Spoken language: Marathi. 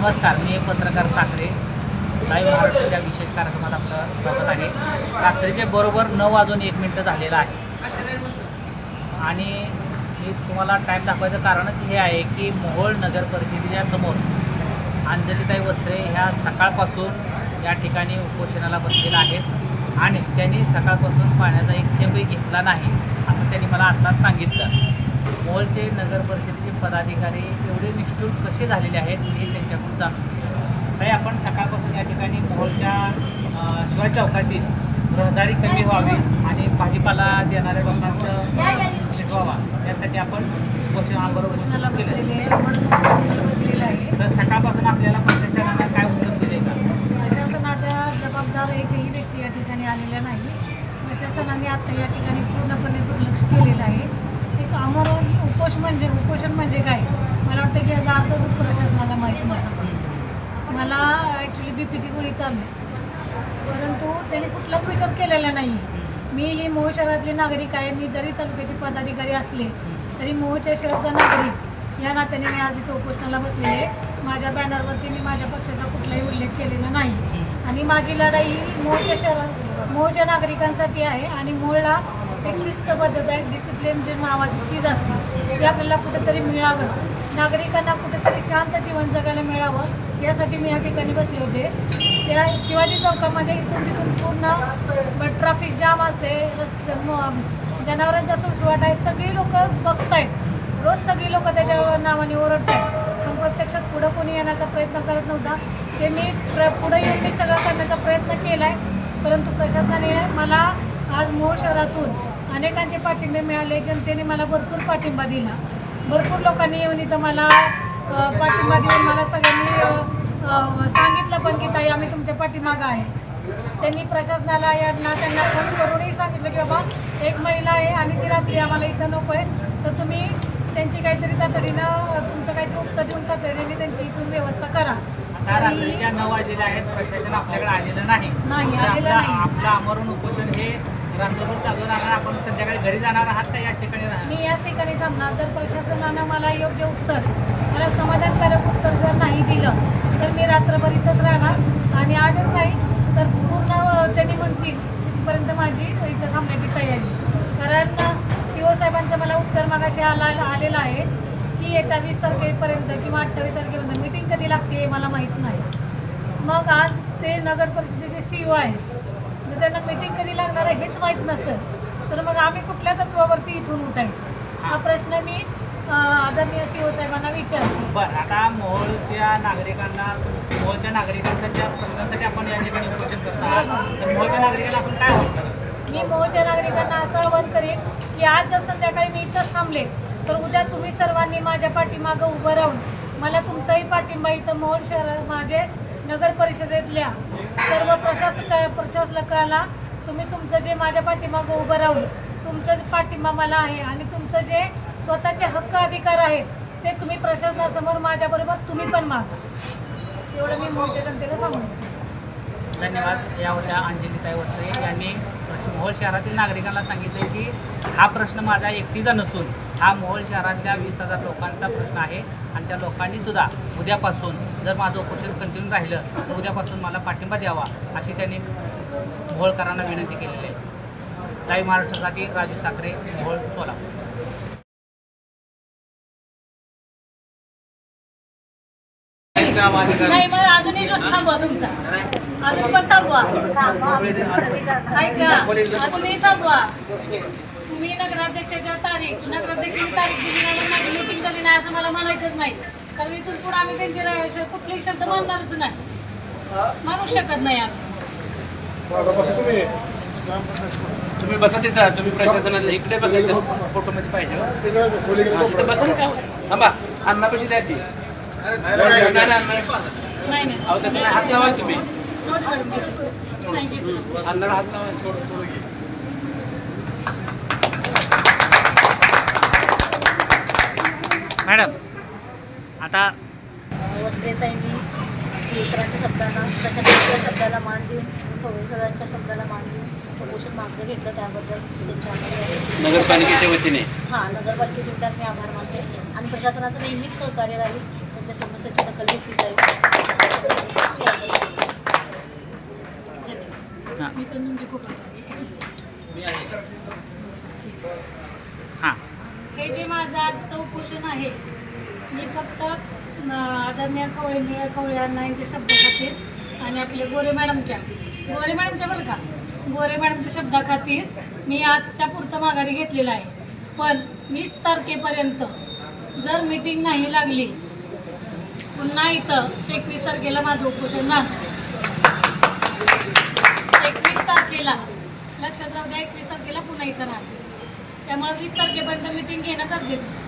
नमस्कार, मी पत्रकार साखरे लाईव्ह महाराष्ट्राच्या विशेष कार्यक्रमात आपलं स्वागत आहे। रात्रीचे बरोबर 9:01 झालेलं आहे आणि मी तुम्हाला टाईम दाखवायचं कारणच हे आहे की मोहोळ नगर परिषदेच्या समोर अंजलीताई वस्त्रे ह्या सकाळपासून या ठिकाणी उपोषणाला बसलेल्या आहेत आणि त्यांनी सकाळपासून पाण्याचा एक थेंबही घेतला नाही असं त्यांनी मला आत्ताच सांगितलं। मोहोळचे नगर परिषदेचे पदाधिकारी एवढे निष्ठुर कसे झालेले आहेत हे त्यांच्याकडून जाणून ताई, आपण सकाळपासून या ठिकाणी मोहोळच्या शिवाजी चौकातील रहदारी कमी व्हावी आणि भाजीपाला देणाऱ्या लोकांचं शिकवावा यासाठी आपण उपोषणाबरोबर बसलेलं आहे। तर सकाळपासून आपल्याला प्रशासनाला काय उत्तर दिले का? प्रशासनाचा जबाबदार एकही व्यक्ती या ठिकाणी आलेला नाही। प्रशासनाने आता या ठिकाणी पूर्णपणे दुर्लक्ष केलेलं आहे। एक आमरण उपोषण म्हणजे काय, मला वाटतं की याचा अर्थ प्रशासनाला माहीत नसतं। मला ॲक्च्युली बीपीची गोळी चालली, परंतु त्यांनी कुठलाच विचार केलेला नाही। मी ही मोहोळ शहरातले नागरिक आहे, मी जरी तालुक्याचे पदाधिकारी असले तरी मोहोळच्या शहराचा नागरिक या नात्याने मी आज इथं उपोषणाला बसलेले। माझ्या बॅनरवरती मी माझ्या पक्षाचा कुठलाही उल्लेख केलेला नाही आणि माझी लढाई ही मोहोळच्या नागरिकांसाठी आहे आणि मोहोळला एक शिस्तबद्धता आहे, डिसिप्लिन जे नावाची चीज असते ते आपल्याला कुठेतरी मिळावं, नागरिकांना कुठेतरी शांत जीवन जगायला मिळावं यासाठी मी या ठिकाणी बसले होते। त्या शिवाजी चौकामध्ये इथून तिथून पूर्ण ट्रॅफिक जाम असते, रस्ते जनावरांचा सुळसुळाट आहे, सगळी लोक बघतायत, रोज सगळी लोक त्याच्या नावाने ओरडत आहेत, पण प्रत्यक्षात पुढं कोणी येण्याचा प्रयत्न करत नव्हता। ते मी पुढं येऊन मी सगळं करण्याचा प्रयत्न केला आहे, परंतु प्रशासनाने मला आज मोहोळ शहरातून अनेकांचे पाठिंबे मिळाले, जनतेने मला भरपूर पाठिंबा दिला, भरपूर लोकांनी येऊन इथं मला पाठिंबा देऊन मला सगळ्यांनी सांगितलं पण की ताई आम्ही तुमच्या पाठीमागं आहे। त्यांनी प्रशासनाला यांना त्यांना फोन करूनही सांगितलं की बाबा एक महिला आहे आणि ती रात्री आम्हाला इथं नको आहे, तर तुम्ही त्यांची काहीतरी तातडीनं तुमचं काहीतरी उत्तर देऊन तातडीने त्यांची इथून व्यवस्था करा। रात्रीच्या 9 वाजलेले आहेत, प्रशासन आपल्याकडे आलेलं नाही आलेलं नाही। आपलं आमरण उपोषण हे रात्रभर चालू राहणार, आपण संध्याकाळी घरी जाणार आहात का याच ठिकाणी राहणार? मी याच ठिकाणी थांबणार। जर प्रशासनानं मला योग्य उत्तर, मला समाधानकारक उत्तर जर नाही दिलं तर मी रात्रभर इथंच राहणार आणि आजच नाही तर पूर्ण त्यांनी म्हणतील तिथपर्यंत माझी इथं थांबण्याची तयारी। कारण CO साहेबांचं मला उत्तर मागाशी आलेलं आहे की येत्या 20 तारखेपर्यंत किंवा 28 तारखेपर्यंत मीटिंग कधी लागते मला माहीत नाही। मग आज ते नगर परिषदेचे CO आहेत, जर त्यांना मीटिंग कधी लागणार आहे हेच माहीत नसेल तर मग आम्ही कुठल्या तत्वावरती इथून उठायचं, हा प्रश्न मी आदरणीय CO साहेबांना विचारते। बरं, आता मोहोळच्या नागरिकांच्या प्रश्नासाठी आपण या ठिकाणी उपोषण करत आहात, तर मोहोळच्या नागरिकांना आपण काय आव्हान कराल? मी मोहोळच्या नागरिकांना असं आवाहन करेन की आज जर संध्याकाळी मी इथंच थांबले तर उद्या तुम्ही सर्वांनी माझ्या पाठीमागं उभं राहून मला तुमचाही पाठिंबा इथं मोहोळ शहर माझे नगर परिषदेतल्या सर्व प्रशासकाला तुम्ही तुमचं जे माझ्या पाठीमागं उभं राहून तुमचं पाठिंबा मला आहे आणि तुमचं जे स्वतःचे हक्क अधिकार आहेत ते तुम्ही प्रशासनासमोर माझ्याबरोबर तुम्ही पण मागा, एवढं मी मोहोळच्या जनतेला सांगू इच्छिते। धन्यवाद। या होत्या अंजलीताई वस्त्रे यांनी मोहोळ शहरातील नागरिकांना सांगितले की हा प्रश्न माझा एकटीचा नसून हा मोहोळ शहरातल्या 20,000 लोकांचा प्रश्न आहे आणि त्या लोकांनी सुद्धा उद्यापासून जर माझं उपोषण कंटिन्यू राहिलं तर उद्यापासून मला पाठिंबा द्यावा अशी त्यांनी मोहोळकरांना विनंती केलेली आहे। लाईव्ह महाराष्ट्रासाठी राजू साखरे, मोहोळ, सोलापूर। नाही मग अजूनही जोश थांबवा तुमचा, अजून पण थांबवा, ऐका अजूनही थांबवा। तुम्ही नगराध्यक्षाची तारीख दिली नाही तर माझी मीटिंग झाली नाही असं मला म्हणायचंच नाही, कारण इथून पुढे आम्ही त्यांचे कुठलेही शब्द मानणारच नाही, मानू शकत नाही आम्ही। तुम्ही बसा तिथं, तुम्ही प्रशासनाला इकडे बसायचं, फोटोमध्ये पाहिजे बसा ना, थांबा अन्नापाशी द्या ती नाही अहो तसं नाही, हात लावा तुम्ही नाही अन्नाला हात लावा। मॅडम आता वस्त्रेताईंनी शिवसरांच्या शब्दांना प्रशासनाच्या शब्दाला मान देऊन पवळकरांच्या शब्दाला मान देऊन प्रमोशन मागं घेतलं, त्याबद्दल त्यांचे आभार। नगरपालिकेच्या वतीने हां, नगरपालिकेच्या वतीने मी आभार मानते आणि प्रशासनाचं नेहमीच सहकार्य राहील। त्यांच्या समस्येची दखल घेतली जाईल. धन्यवाद. हां मी पण तुमची खूप आभारी आहे. हां हे जे माझं आजचं उपोषण आहे मी फक्त आदरणीय खवळे यांना यांच्या शब्दाखातीर आणि आपल्या गोरे मॅडमच्या बरं का गोरे मॅडमच्या शब्दाखातीर मी आजच्या पुरतं माघारी घेतलेला आहे. पण 20 तारखेपर्यंत जर मीटिंग नाही लागली पुन्हा इथं 21 तारखेला माझं उपोषण नाही. 21 तारखेला लक्षात राहू द्या, 21 तारखेला पुन्हा इथं राहते. त्यामुळे 20 तारखेपर्यंत मीटिंग घेणं गरजेचं आहे.